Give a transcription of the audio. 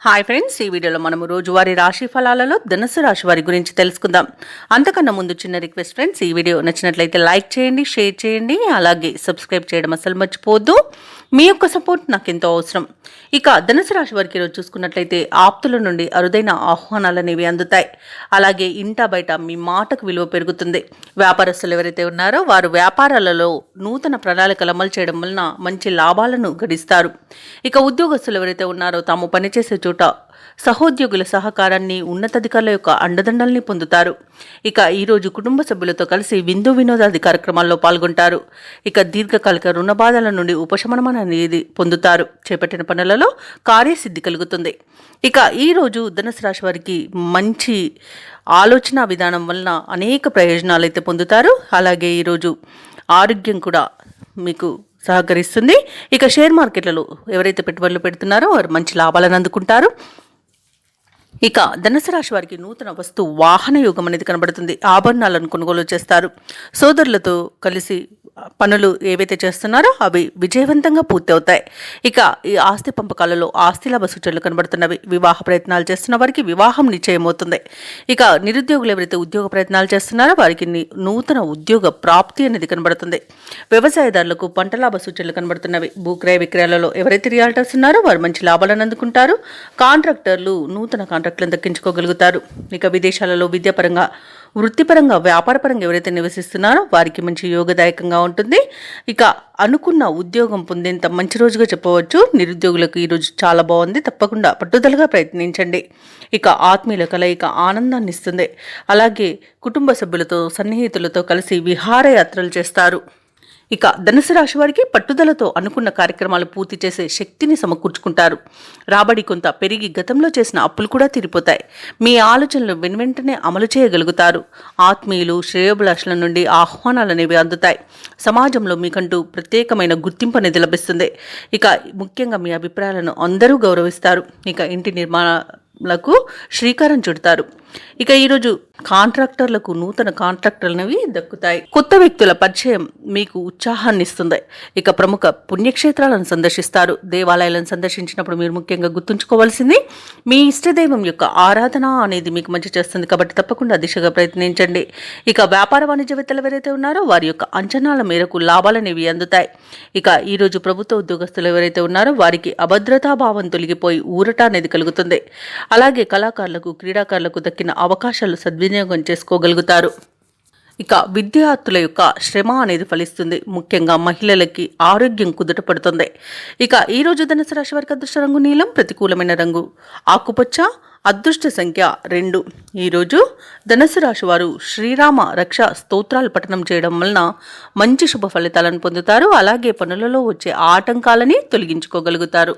Hi friends, ఈ వీడియోలో మనము రోజువారీ రాశి ఫలాలలో ధనుసు రాశి వారి గురించి తెలుసుకుందాం. అంతకన్నా ముందు చిన్న రిక్వెస్ట్ ఫ్రెండ్స్, ఈ వీడియో నచ్చినట్లయితే లైక్ చేయండి, షేర్ చేయండి, అలాగే సబ్స్క్రైబ్ చేయడం అసలు మర్చిపోవద్దు. మీ యొక్క సపోర్ట్ నాకు ఎంతో అవసరం. ఇక ధనుసు రాశి వారికి ఈరోజు చూసుకున్నట్లయితే ఆప్తుల నుండి అరుదైన ఆహ్వానాలు అనేవి అందుతాయి. అలాగే ఇంటా బయట మీ మాటకు విలువ పెరుగుతుంది. వ్యాపారస్తులు ఎవరైతే ఉన్నారో వారు వ్యాపారాలలో నూతన ప్రణాళికలు అమలు చేయడం వలన మంచి లాభాలను గడిస్తారు. ఇక ఉద్యోగస్తులు ఎవరైతే ఉన్నారో తాము పనిచేసే చోట సహోద్యోగుల సహకారాన్ని, ఉన్నతాధికారుల యొక్క అండదండల్ని పొందుతారు. ఇక ఈరోజు కుటుంబ సభ్యులతో కలిసి విందు వినోదాది కార్యక్రమాల్లో పాల్గొంటారు. ఇక దీర్ఘకాలిక రుణ బాధల నుండి ఉపశమనం అనేది పొందుతారు. చేపట్టిన పనులలో కార్యసిద్ధి కలుగుతుంది. ఇక ఈరోజు ధనుసు రాశి వారికి మంచి ఆలోచన విధానం వలన అనేక ప్రయోజనాలు అయితే పొందుతారు. అలాగే ఈరోజు ఆరోగ్యం కూడా మీకు సహకరిస్తుంది. ఇక షేర్ మార్కెట్లలో ఎవరైతే పెట్టుబడులు పెడుతున్నారో వారు మంచి లాభాలను అందుకుంటారు. ఇక ధనుసు రాశి వారికి నూతన వస్తు వాహన యోగం అనేది కనబడుతుంది. ఆభరణాలను కొనుగోలు చేస్తారు. సోదరులతో కలిసి పనులు ఏవైతే చేస్తున్నారో అవి విజయవంతంగా పూర్తి అవుతాయి. ఇక ఈ ఆస్తి పంపకాలలో ఆస్తి లాభ సూచనలు కనబడుతున్నవి. వివాహ ప్రయత్నాలు చేస్తున్న వారికి వివాహం నిశ్చయమవుతుంది. ఇక నిరుద్యోగులు ఎవరైతే ఉద్యోగ ప్రయత్నాలు చేస్తున్నారో వారికి నూతన ఉద్యోగ ప్రాప్తి అనేది కనబడుతుంది. వ్యవసాయదారులకు పంట లాభ సూచనలు కనబడుతున్నవి. భూక్రయ విక్రయాలలో ఎవరైతే రియాల్టర్స్ ఉన్నారో వారు మంచి లాభాలను అందుకుంటారు. కాంట్రాక్టర్లు నూతన కాంట్రాక్టులను దక్కించుకోగలుగుతారు. ఇక విదేశాలలో విద్యాపరంగా, వృత్తిపరంగా, వ్యాపారపరంగా ఎవరైతే నివసిస్తున్నారో వారికి మంచి యోగదాయకంగా ఉంటుంది. ఇక అనుకున్న ఉద్యోగం పొందేంత మంచి రోజుగా చెప్పవచ్చు. నిరుద్యోగులకు ఈరోజు చాలా బాగుంది. తప్పకుండా పట్టుదలగా ప్రయత్నించండి. ఇక ఆత్మీయుల కలయిక ఆనందాన్ని ఇస్తుంది. అలాగే కుటుంబ సభ్యులతో, సన్నిహితులతో కలిసి విహారయాత్రలు చేస్తారు. ఇక ధనుసు రాశి వారికి పట్టుదలతో అనుకున్న కార్యక్రమాలు పూర్తి చేసే శక్తిని సమకూర్చుకుంటారు. రాబడి కొంత పెరిగి గతంలో చేసిన అప్పులు కూడా తీరిపోతాయి. మీ ఆలోచనలు వెనువెంటనే అమలు చేయగలుగుతారు. ఆత్మీయులు, శ్రేయోభిలాషుల నుండి ఆహ్వానాలు అనేవి అందుతాయి. సమాజంలో మీకంటూ ప్రత్యేకమైన గుర్తింపు అనేది లభిస్తుంది. ఇక ముఖ్యంగా మీ అభిప్రాయాలను అందరూ గౌరవిస్తారు. ఇక ఇంటి నిర్మాణాలకు శ్రీకారం చుడతారు. ఇక ఈరోజు కాంట్రాక్టర్లకు నూతన కాంట్రాక్టర్లు అనేవి దక్కుతాయి. కొత్త వ్యక్తుల పరిచయం మీకు ఉత్సాహాన్ని ఇస్తుంది. ఇక ప్రముఖ పుణ్యక్షేత్రాలను సందర్శిస్తారు. దేవాలయాలను సందర్శించినప్పుడు మీరు ముఖ్యంగా గుర్తుంచుకోవాల్సింది మీ ఇష్టదైవం యొక్క ఆరాధన అనేది మీకు మంచి చేస్తుంది. కాబట్టి తప్పకుండా దిశగా ప్రయత్నించండి. ఇక వ్యాపార వాణిజ్యవేత్తలు ఎవరైతే ఉన్నారో వారి యొక్క అంచనాల మేరకు లాభాలనేవి అందుతాయి. ఇక ఈరోజు ప్రభుత్వ ఉద్యోగస్తులు ఎవరైతే ఉన్నారో వారికి అభద్రతాభావం తొలగిపోయి ఊరట అనేది కలుగుతుంది. అలాగే కళాకారులకు, క్రీడాకారులకు దక్కిన అవకాశాలు సద్వినియోగం చేసుకోగలుగుతారు. ఇక విద్యార్థుల యొక్క శ్రమ అనేది ఫలిస్తుంది. ముఖ్యంగా మహిళలకి ఆరోగ్యం కుదుటపడుతుంది. ఇక ఈరోజు ధనుసు రాశి వారికి అదృష్ట రంగు నీలం, ప్రతికూలమైన రంగు ఆకుపచ్చ, అదృష్ట సంఖ్య 2. ఈరోజు ధనుసు రాశి వారు శ్రీరామ రక్ష స్తోత్రాలు పఠనం చేయడం వలన మంచి శుభ ఫలితాలను పొందుతారు. అలాగే పనులలో వచ్చే ఆటంకాలని తొలగించుకోగలుగుతారు.